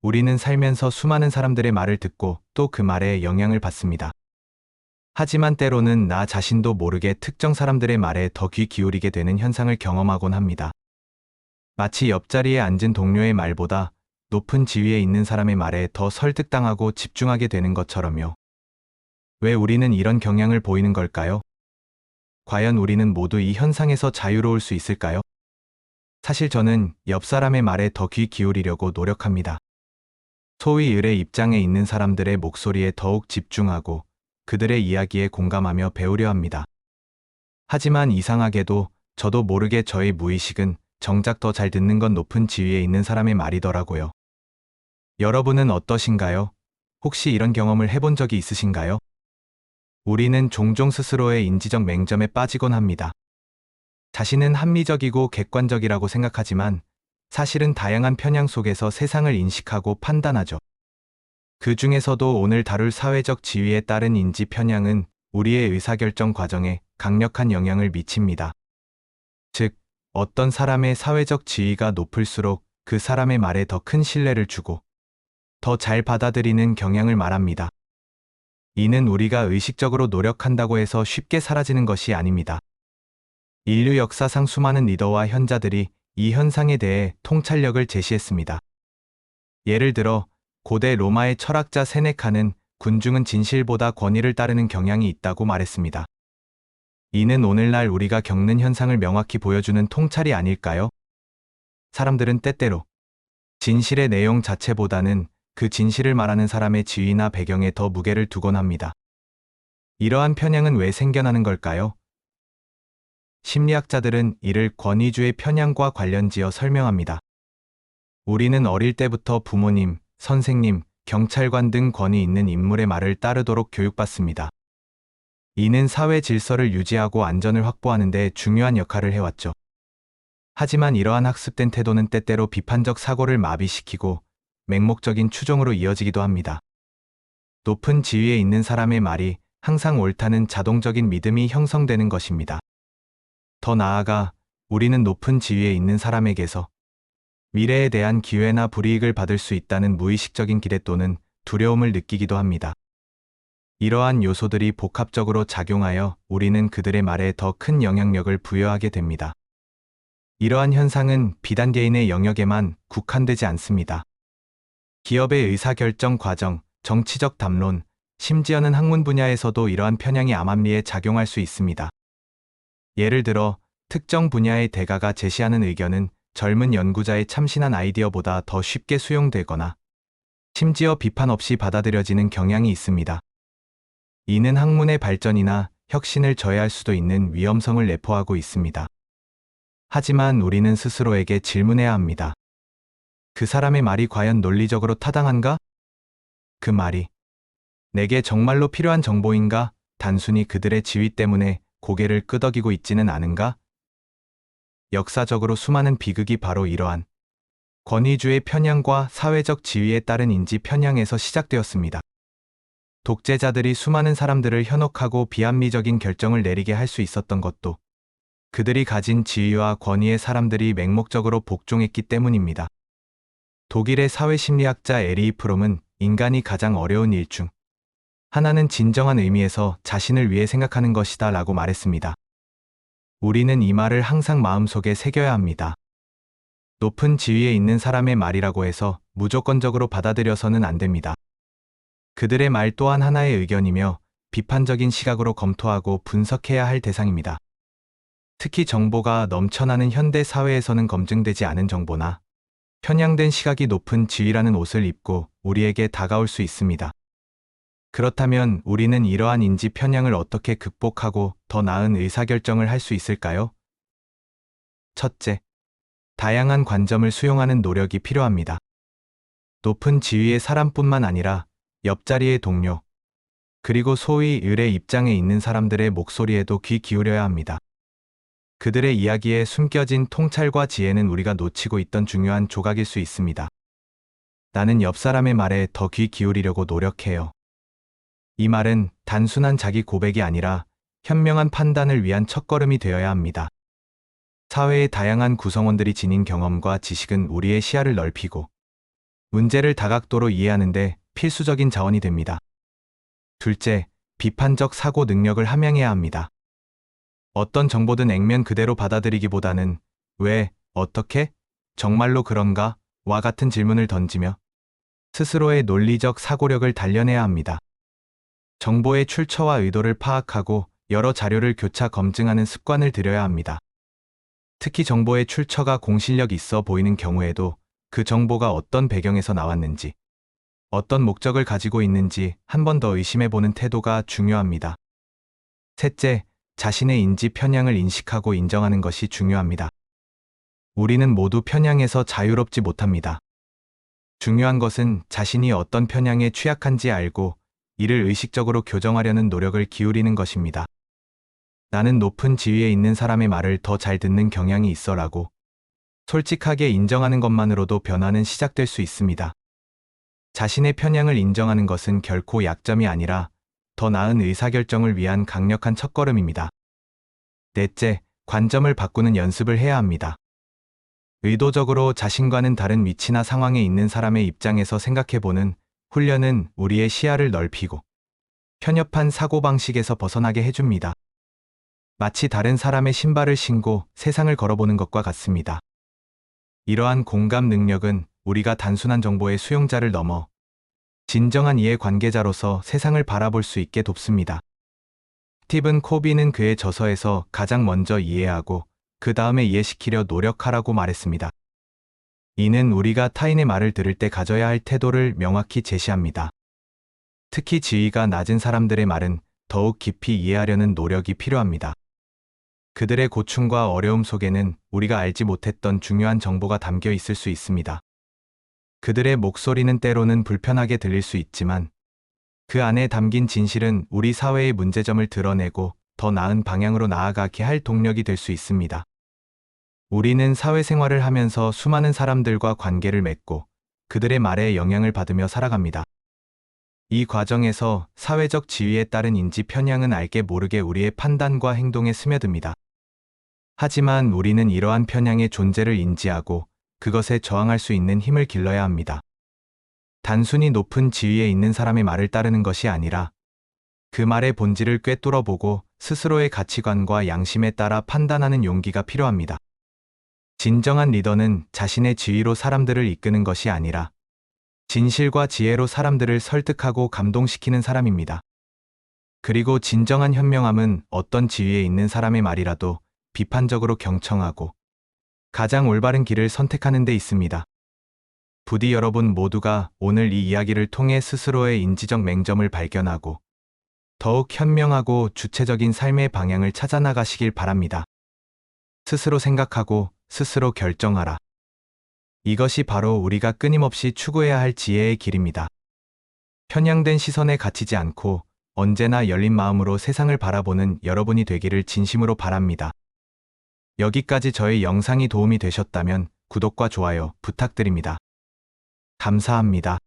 우리는 살면서 수많은 사람들의 말을 듣고 또 그 말에 영향을 받습니다. 하지만 때로는 나 자신도 모르게 특정 사람들의 말에 더 귀 기울이게 되는 현상을 경험하곤 합니다. 마치 옆자리에 앉은 동료의 말보다 높은 지위에 있는 사람의 말에 더 설득당하고 집중하게 되는 것처럼요. 왜 우리는 이런 경향을 보이는 걸까요? 과연 우리는 모두 이 현상에서 자유로울 수 있을까요? 사실 저는 옆 사람의 말에 더 귀 기울이려고 노력합니다. 소위 을의 입장에 있는 사람들의 목소리에 더욱 집중하고 그들의 이야기에 공감하며 배우려 합니다. 하지만 이상하게도 저도 모르게 저의 무의식은 정작 더 잘 듣는 건 높은 지위에 있는 사람의 말이더라고요. 여러분은 어떠신가요? 혹시 이런 경험을 해본 적이 있으신가요? 우리는 종종 스스로의 인지적 맹점에 빠지곤 합니다. 자신은 합리적이고 객관적이라고 생각하지만 사실은 다양한 편향 속에서 세상을 인식하고 판단하죠. 그 중에서도 오늘 다룰 사회적 지위에 따른 인지 편향은 우리의 의사결정 과정에 강력한 영향을 미칩니다. 즉, 어떤 사람의 사회적 지위가 높을수록 그 사람의 말에 더 큰 신뢰를 주고 더 잘 받아들이는 경향을 말합니다. 이는 우리가 의식적으로 노력한다고 해서 쉽게 사라지는 것이 아닙니다. 인류 역사상 수많은 리더와 현자들이 이 현상에 대해 통찰력을 제시했습니다. 예를 들어 고대 로마의 철학자 세네카는 군중은 진실보다 권위를 따르는 경향이 있다고 말했습니다. 이는 오늘날 우리가 겪는 현상을 명확히 보여주는 통찰이 아닐까요? 사람들은 때때로 진실의 내용 자체보다는 그 진실을 말하는 사람의 지위나 배경에 더 무게를 두곤 합니다. 이러한 편향은 왜 생겨나는 걸까요? 심리학자들은 이를 권위주의 편향과 관련지어 설명합니다. 우리는 어릴 때부터 부모님, 선생님, 경찰관 등 권위 있는 인물의 말을 따르도록 교육받습니다. 이는 사회 질서를 유지하고 안전을 확보하는 데 중요한 역할을 해왔죠. 하지만 이러한 학습된 태도는 때때로 비판적 사고를 마비시키고 맹목적인 추종으로 이어지기도 합니다. 높은 지위에 있는 사람의 말이 항상 옳다는 자동적인 믿음이 형성되는 것입니다. 더 나아가 우리는 높은 지위에 있는 사람에게서 미래에 대한 기회나 불이익을 받을 수 있다는 무의식적인 기대 또는 두려움을 느끼기도 합니다. 이러한 요소들이 복합적으로 작용하여 우리는 그들의 말에 더 큰 영향력을 부여하게 됩니다. 이러한 현상은 비단 개인의 영역에만 국한되지 않습니다. 기업의 의사결정 과정, 정치적 담론, 심지어는 학문 분야에서도 이러한 편향이 암암리에 작용할 수 있습니다. 예를 들어 특정 분야의 대가가 제시하는 의견은 젊은 연구자의 참신한 아이디어보다 더 쉽게 수용되거나 심지어 비판 없이 받아들여지는 경향이 있습니다. 이는 학문의 발전이나 혁신을 저해할 수도 있는 위험성을 내포하고 있습니다. 하지만 우리는 스스로에게 질문해야 합니다. 그 사람의 말이 과연 논리적으로 타당한가? 그 말이 내게 정말로 필요한 정보인가? 단순히 그들의 지위 때문에 고개를 끄덕이고 있지는 않은가? 역사적으로 수많은 비극이 바로 이러한 권위주의 편향과 사회적 지위에 따른 인지 편향에서 시작되었습니다. 독재자들이 수많은 사람들을 현혹하고 비합리적인 결정을 내리게 할 수 있었던 것도 그들이 가진 지위와 권위에 사람들이 맹목적으로 복종했기 때문입니다. 독일의 사회심리학자 에리히 프롬은 인간이 가장 어려운 일 중 하나는 진정한 의미에서 자신을 위해 생각하는 것이다 라고 말했습니다. 우리는 이 말을 항상 마음속에 새겨야 합니다. 높은 지위에 있는 사람의 말이라고 해서 무조건적으로 받아들여서는 안 됩니다. 그들의 말 또한 하나의 의견이며 비판적인 시각으로 검토하고 분석해야 할 대상입니다. 특히 정보가 넘쳐나는 현대 사회에서는 검증되지 않은 정보나 편향된 시각이 높은 지위라는 옷을 입고 우리에게 다가올 수 있습니다. 그렇다면 우리는 이러한 인지 편향을 어떻게 극복하고 더 나은 의사결정을 할 수 있을까요? 첫째, 다양한 관점을 수용하는 노력이 필요합니다. 높은 지위의 사람뿐만 아니라 옆자리의 동료, 그리고 소위 을의 입장에 있는 사람들의 목소리에도 귀 기울여야 합니다. 그들의 이야기에 숨겨진 통찰과 지혜는 우리가 놓치고 있던 중요한 조각일 수 있습니다. 나는 옆 사람의 말에 더 귀 기울이려고 노력해요. 이 말은 단순한 자기 고백이 아니라 현명한 판단을 위한 첫걸음이 되어야 합니다. 사회의 다양한 구성원들이 지닌 경험과 지식은 우리의 시야를 넓히고 문제를 다각도로 이해하는데 필수적인 자원이 됩니다. 둘째, 비판적 사고 능력을 함양해야 합니다. 어떤 정보든 액면 그대로 받아들이기보다는 왜, 어떻게, 정말로 그런가? 와 같은 질문을 던지며 스스로의 논리적 사고력을 단련해야 합니다. 정보의 출처와 의도를 파악하고 여러 자료를 교차 검증하는 습관을 들여야 합니다. 특히 정보의 출처가 공신력 있어 보이는 경우에도 그 정보가 어떤 배경에서 나왔는지, 어떤 목적을 가지고 있는지 한 번 더 의심해보는 태도가 중요합니다. 셋째, 자신의 인지 편향을 인식하고 인정하는 것이 중요합니다. 우리는 모두 편향에서 자유롭지 못합니다. 중요한 것은 자신이 어떤 편향에 취약한지 알고 이를 의식적으로 교정하려는 노력을 기울이는 것입니다. 나는 높은 지위에 있는 사람의 말을 더 잘 듣는 경향이 있어라고 솔직하게 인정하는 것만으로도 변화는 시작될 수 있습니다. 자신의 편향을 인정하는 것은 결코 약점이 아니라 더 나은 의사결정을 위한 강력한 첫걸음입니다. 넷째, 관점을 바꾸는 연습을 해야 합니다. 의도적으로 자신과는 다른 위치나 상황에 있는 사람의 입장에서 생각해보는 훈련은 우리의 시야를 넓히고 편협한 사고방식에서 벗어나게 해줍니다. 마치 다른 사람의 신발을 신고 세상을 걸어보는 것과 같습니다. 이러한 공감 능력은 우리가 단순한 정보의 수용자를 넘어 진정한 이해관계자로서 세상을 바라볼 수 있게 돕습니다. 스티븐 코비는 그의 저서에서 가장 먼저 이해하고 그 다음에 이해시키려 노력하라고 말했습니다. 이는 우리가 타인의 말을 들을 때 가져야 할 태도를 명확히 제시합니다. 특히 지위가 낮은 사람들의 말은 더욱 깊이 이해하려는 노력이 필요합니다. 그들의 고충과 어려움 속에는 우리가 알지 못했던 중요한 정보가 담겨 있을 수 있습니다. 그들의 목소리는 때로는 불편하게 들릴 수 있지만 그 안에 담긴 진실은 우리 사회의 문제점을 드러내고 더 나은 방향으로 나아가게 할 동력이 될 수 있습니다. 우리는 사회생활을 하면서 수많은 사람들과 관계를 맺고 그들의 말에 영향을 받으며 살아갑니다. 이 과정에서 사회적 지위에 따른 인지 편향은 알게 모르게 우리의 판단과 행동에 스며듭니다. 하지만 우리는 이러한 편향의 존재를 인지하고 그것에 저항할 수 있는 힘을 길러야 합니다. 단순히 높은 지위에 있는 사람의 말을 따르는 것이 아니라 그 말의 본질을 꿰뚫어보고 스스로의 가치관과 양심에 따라 판단하는 용기가 필요합니다. 진정한 리더는 자신의 지위로 사람들을 이끄는 것이 아니라 진실과 지혜로 사람들을 설득하고 감동시키는 사람입니다. 그리고 진정한 현명함은 어떤 지위에 있는 사람의 말이라도 비판적으로 경청하고 가장 올바른 길을 선택하는 데 있습니다. 부디 여러분 모두가 오늘 이 이야기를 통해 스스로의 인지적 맹점을 발견하고 더욱 현명하고 주체적인 삶의 방향을 찾아 나가시길 바랍니다. 스스로 생각하고 스스로 결정하라. 이것이 바로 우리가 끊임없이 추구해야 할 지혜의 길입니다. 편향된 시선에 갇히지 않고 언제나 열린 마음으로 세상을 바라보는 여러분이 되기를 진심으로 바랍니다. 여기까지 저의 영상이 도움이 되셨다면 구독과 좋아요 부탁드립니다. 감사합니다.